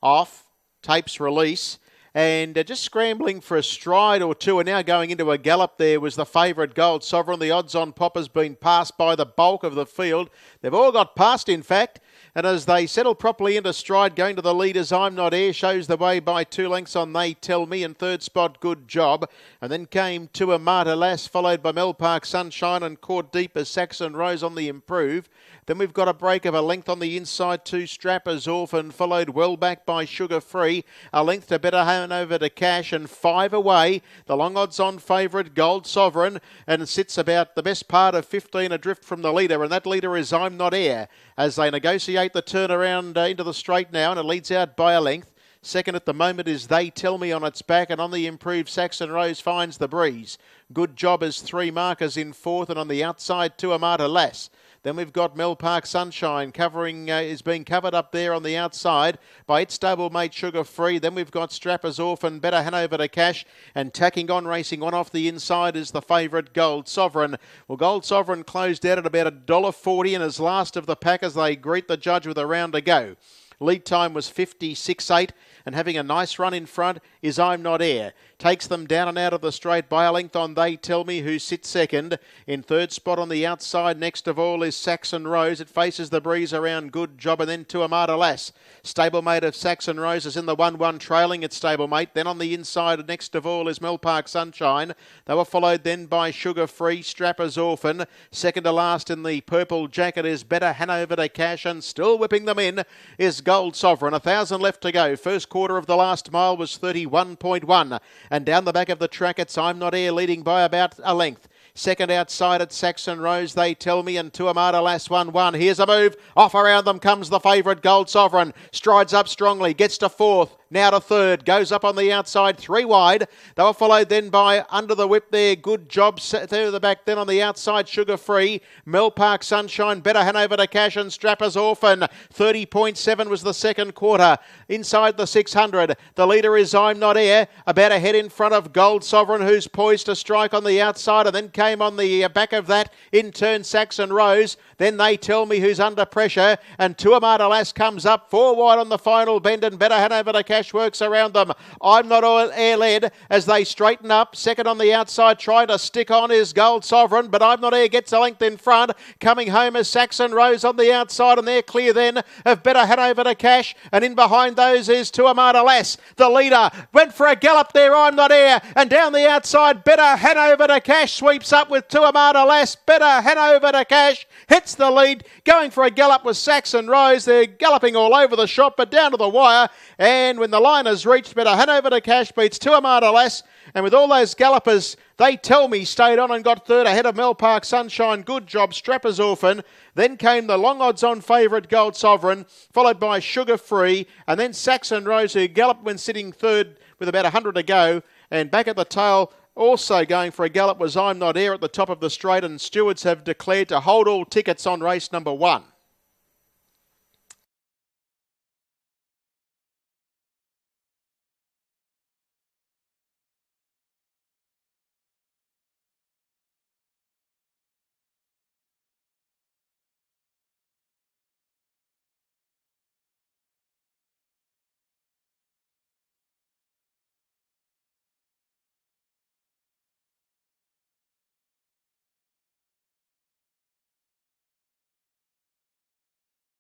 off. Tapes release. And just scrambling for a stride or two, and now going into a gallop there was the favourite Gold Sovereign. The odds-on pop has been passed by the bulk of the field. They've all got past, in fact. And as they settle properly into stride, going to the leaders, I'm Not Air shows the way by 2 lengths on They Tell Me. In third spot, Good Job. And then came To a Martyr Lass, followed by Mel Park Sunshine and Caught Deep as Saxon Rose on the improve. Then we've got a break of a length on the inside to Strapper's Orphan, followed well back by Sugar Free. A length to Better Hanover to Cash, and 5 away. The long odds-on favourite, Gold Sovereign, and sits about the best part of 15 adrift from the leader, and that leader is I'm Not Air, as they negotiate the turnaround into the straight now, and it leads out by a length. Second at the moment is They Tell Me on its back, and on the improved Saxon Rose finds the breeze. Good Job as 3 markers in fourth, and on the outside To a Martyr Lass. Then we've got Mel Park Sunshine is being covered up there on the outside by its stablemate Sugar Free. Then we've got Strapper's Orphan, Better Hanover to Cash, and tacking on racing one off the inside is the favourite Gold Sovereign. Well, Gold Sovereign closed out at about $1.40 and is last of the pack as they greet the judge with a round to go. Lead time was 56.8, and having a nice run in front is I'm Not Air. Takes them down and out of the straight by a length on They Tell Me, who sits second. In third spot on the outside, next of all, is Saxon Rose. It faces the breeze around Good Job, and then To a Martyr Lass. Stablemate of Saxon Rose is in the 1-1 trailing its stablemate. Then on the inside, next of all, is Mel Park Sunshine. They were followed then by Sugar Free, Strapper's Orphan. Second to last in the purple jacket is Better Hanover to Cash, and still whipping them in is Gold Sovereign. 1,000 left to go. First quarter of the last mile was 31.1. And down the back of the track, it's I'm Not Air leading by about a length. Second outside at Saxon Rose, They Tell Me, and To a Martyr Lass 1-1. Here's a move. Off around them comes the favourite Gold Sovereign. Strides up strongly, gets to fourth. Now to third, goes up on the outside, 3 wide. They were followed then by Under the Whip there, Good Job, third to the back. Then on the outside, Sugar Free, Mel Park Sunshine, Better Hanover to Cash, and Strapper's Orphan. 30.7 was the second quarter. Inside the 600, the leader is I'm Not Air, about a head in front of Gold Sovereign, who's poised to strike on the outside, and then came on the back of that, in turn Saxon Rose. Then They Tell Me, who's under pressure, and To a Martyr Lass comes up, 4 wide on the final bend, and Better Hanover to Cash works around them. I'm Not Air led as they straighten up. Second on the outside, trying to stick on is Gold Sovereign, but I'm Not Air gets a length in front. Coming home is Saxon Rose on the outside, and they're clear then of Better Hanover to Cash, and in behind those is To a Martyr Lass. The leader went for a gallop there, I'm Not Air, and down the outside, Better Hanover to Cash sweeps up with To a Martyr Lass. Better Hanover to Cash hits the lead. Going for a gallop was Saxon Rose. They're galloping all over the shop, but down to the wire, and when the line has reached, Better Hanover to Cash beats To a Martyr Lass, and with all those gallopers, They Tell Me stayed on and got third ahead of Mel Park Sunshine, Good Job, Strapper's Orphan. Then came the long odds-on favourite Gold Sovereign, followed by Sugar Free, and then Saxon Rose, who galloped when sitting third with about 100 to go, and back at the tail, also going for a gallop was I'm Not Air at the top of the straight, and stewards have declared to hold all tickets on race number 1.